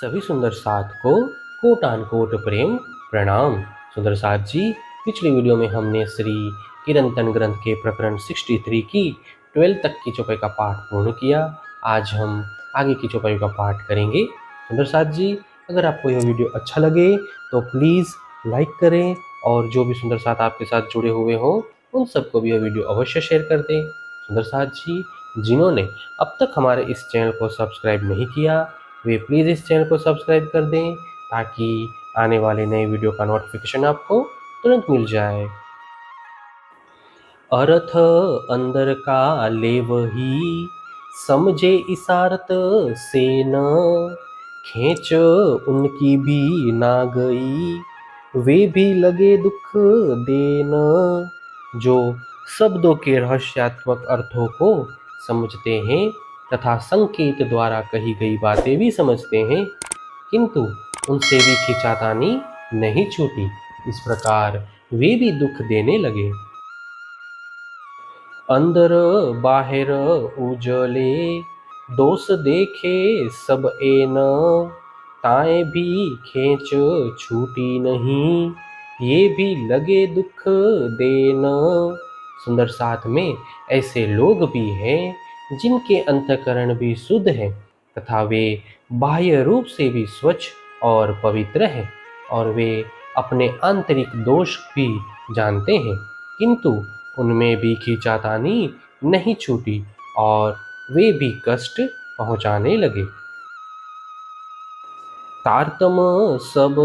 सभी सुंदर साथ को कोटान कोट प्रेम प्रणाम। सुंदर साथ जी, पिछली वीडियो में हमने श्री किरंतन ग्रंथ के प्रकरण 63 की 12 तक की चौपाई का पाठ पूर्ण किया। आज हम आगे की चौपाई का पाठ करेंगे। सुंदर साथ जी, अगर आपको यह वीडियो अच्छा लगे तो प्लीज़ लाइक करें और जो भी सुंदर साथ आपके साथ जुड़े हुए हों उन सबको भी यह वीडियो अवश्य शेयर कर दें। सुंदर साथ जी, जिन्होंने अब तक हमारे इस चैनल को सब्सक्राइब नहीं किया वे प्लीज़ इस चैनल को सब्सक्राइब कर दें ताकि आने वाले नए वीडियो का नोटिफिकेशन आपको तुरंत मिल जाए। अर्थ अंदर का ले वही, समझे इशारत से न, खींच उनकी भी ना गई, वे भी लगे दुख देना। जो शब्दों के रहस्यात्मक अर्थों को समझते हैं तथा संकेत द्वारा कही गई बातें भी समझते हैं, किंतु उनसे भी खींचातानी नहीं छूटी। इस प्रकार वे भी दुख देने लगे। अंदर बाहर उजले, दोष देखे सब एन, ताए भी खींच छूटी नहीं, ये भी लगे दुख देना। सुंदर साथ में ऐसे लोग भी हैं जिनके अंतःकरण भी शुद्ध है तथा वे बाह्य रूप से भी स्वच्छ और पवित्र हैं और वे अपने आंतरिक दोष भी जानते हैं, किंतु उनमें भी खींचातानी नहीं छूटी और वे भी कष्ट पहुंचाने लगे। तारतम सब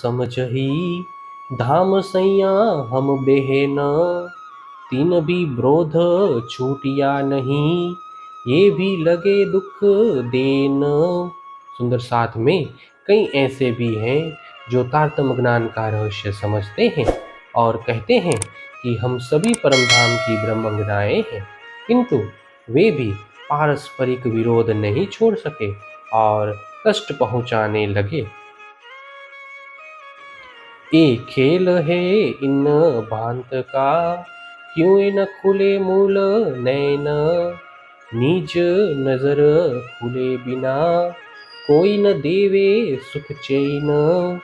समझही, धाम सैया हम बेहेन, तीन भी ब्रोध छूटिया नहीं, ये भी लगे दुख देन। सुंदर साथ में कई ऐसे भी हैं जो तारतम ज्ञान का रहस्य समझते हैं और कहते हैं कि हम सभी परम धाम की ब्रह्मज्ञाएं हैं, किंतु वे भी पारस्परिक विरोध नहीं छोड़ सके और कष्ट पहुंचाने लगे। ये खेल है इन भांत का, क्यों न खुले मूल नैन, निज नजर खुले बिना, कोई न देवे सुख चैन।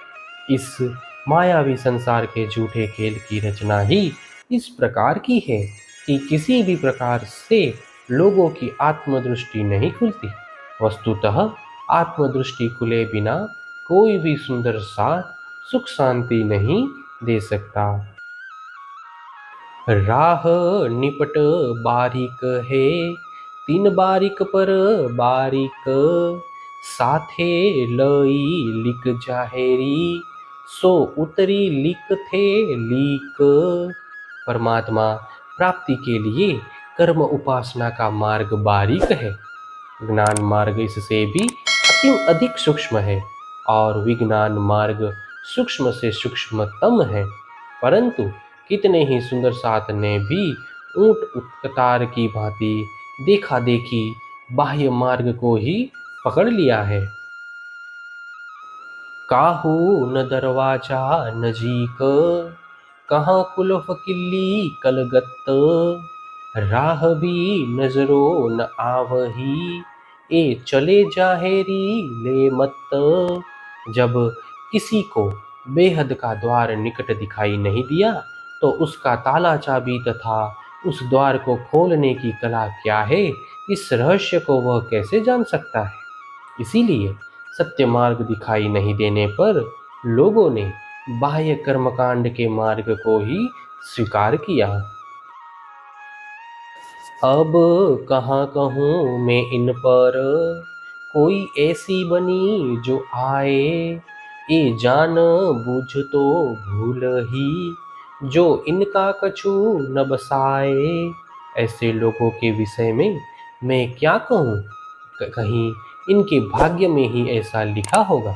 इस मायावी संसार के झूठे खेल की रचना ही इस प्रकार की है कि किसी भी प्रकार से लोगों की आत्मदृष्टि नहीं खुलती। वस्तुतः आत्मदृष्टि खुले बिना कोई भी सुंदर साथ सुख शांति नहीं दे सकता। राह निपट बारीक है, तीन बारीक पर बारीक, साथे लई लिक जाहेरी, सो उतरी लिक थे लीक। परमात्मा प्राप्ति के लिए कर्म उपासना का मार्ग बारीक है, ज्ञान मार्ग इससे भी अधिक सूक्ष्म है और विज्ञान मार्ग सूक्ष्म से सूक्ष्मतम है। परंतु कितने ही सुंदर साथ ने भी ऊंट कतार की भांति देखा देखी बाह्य मार्ग को ही पकड़ लिया है। काहू न दरवाजा नजीक, कहाँ कुलफ किल्ली कलगत, राह भी नजरो न आवही, ए चले जाहेरी ले मत। जब किसी को बेहद का द्वार निकट दिखाई नहीं दिया तो उसका ताला चाबी तथा उस द्वार को खोलने की कला क्या है, इस रहस्य को वह कैसे जान सकता है। इसीलिए सत्य मार्ग दिखाई नहीं देने पर लोगों ने बाह्य कर्मकांड के मार्ग को ही स्वीकार किया। अब कहाँ कहूँ मैं इन पर, कोई ऐसी बनी जो आए, ये जान बूझ तो भूल ही, जो इनका कछु न बसाए। ऐसे लोगों के विषय में मैं क्या कहूँ, कहीं इनके भाग्य में ही ऐसा लिखा होगा।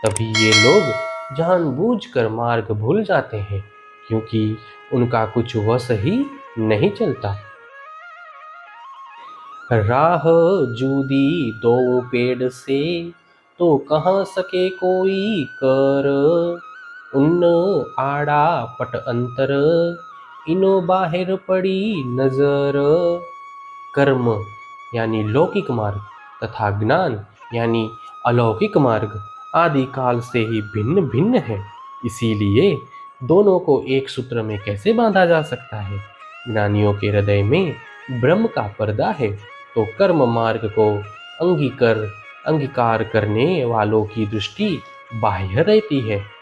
तभी ये लोग जानबूझकर मार्ग भूल जाते हैं, क्योंकि उनका कुछ वश ही नहीं चलता। राह जूदी दो पेड़ से, तो कहाँ सके कोई कर, उन आड़ा पट अंतर, इनो बाहर पड़ी नजर। कर्म यानी लौकिक मार्ग तथा ज्ञान यानी अलौकिक मार्ग आदि काल से ही भिन्न भिन्न है। इसीलिए दोनों को एक सूत्र में कैसे बांधा जा सकता है? ज्ञानियों के हृदय में ब्रह्म का पर्दा है, तो कर्म मार्ग को अंगीकार करने वालों की दृष्टि बाह्य रहती है।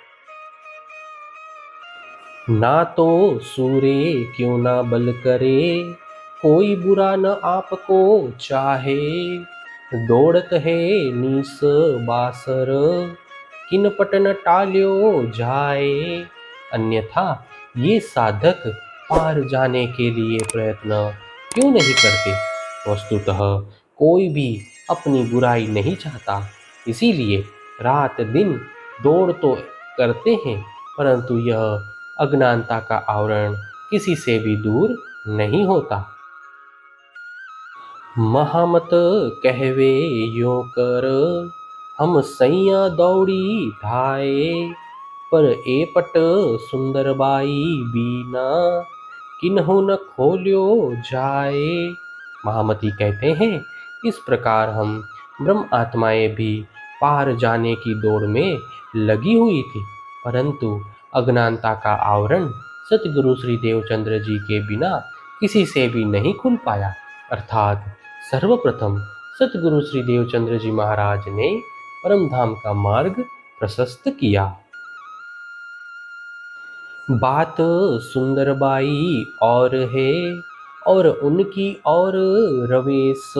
ना तो सूर्य क्यों ना बल करे, कोई बुरा न आपको चाहे। दौड़त है नीस बासर, किन पटन टाल्यो जाए। अन्यथा ये साधक पार जाने के लिए प्रयत्न क्यों नहीं करते? वस्तुतः कोई भी अपनी बुराई नहीं चाहता, इसीलिए रात दिन दौड़ तो करते हैं, परंतु यह अज्ञानता का आवरण किसी से भी दूर नहीं होता। महामत कहवे यो कर, हम सैया दौड़ी धाए। पर ए पट सुंदर बाई बीना, किन्हु न खोल्यो जाए। महामती कहते हैं, इस प्रकार हम ब्रह्म आत्माएं भी पार जाने की दौड़ में लगी हुई थी, परंतु अज्ञानता का आवरण सतगुरु श्री देवचंद्र जी के बिना किसी से भी नहीं खुल पाया। अर्थात सर्वप्रथम सतगुरु श्री देवचंद्र जी महाराज ने परम धाम का मार्ग प्रशस्त किया। बात सुंदरबाई और है, और उनकी और रवेश।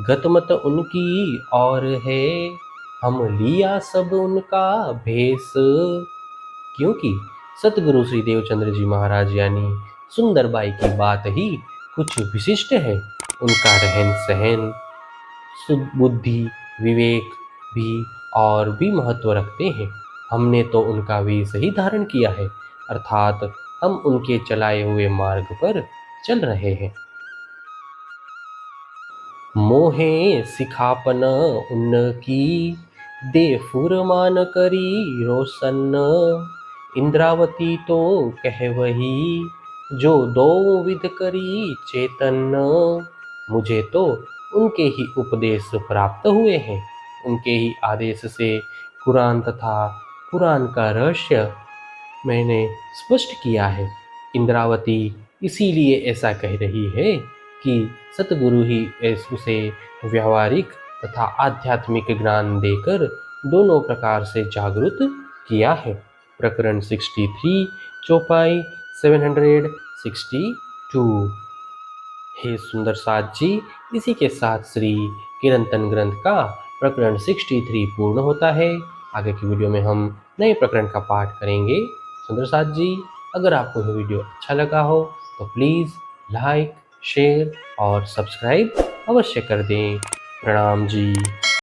गतमत उनकी और है, हम लिया सब उनका भेष। क्योंकि सतगुरु श्री देवचंद्र जी महाराज यानी सुंदरबाई की बात ही कुछ विशिष्ट है। उनका रहन सहन, बुद्धि, विवेक भी और भी महत्व रखते हैं। हमने तो उनका वेश ही धारण किया है, अर्थात हम उनके चलाए हुए मार्ग पर चल रहे हैं। मोहे सिखापन उनकी, दे फुरमान करी रोशन। इंद्रावती तो कहवही, जो दो विध करी चेतन। मुझे तो उनके ही उपदेश प्राप्त हुए हैं, उनके ही आदेश से कुरान तथा पुराण का रहस्य मैंने स्पष्ट किया है। इंद्रावती इसीलिए ऐसा कह रही है कि सतगुरु ही उसे व्यावहारिक तथा आध्यात्मिक ज्ञान देकर दोनों प्रकार से जागरूक किया है। प्रकरण 63 चौपाई 762। हे सुंदर साथ जी, इसी के साथ श्री कीर्तन ग्रंथ का प्रकरण 63 पूर्ण होता है। आगे की वीडियो में हम नए प्रकरण का पाठ करेंगे। सुंदर साथ जी, अगर आपको यह वीडियो अच्छा लगा हो तो प्लीज़ लाइक, शेयर और सब्सक्राइब अवश्य कर दें। प्रणाम जी।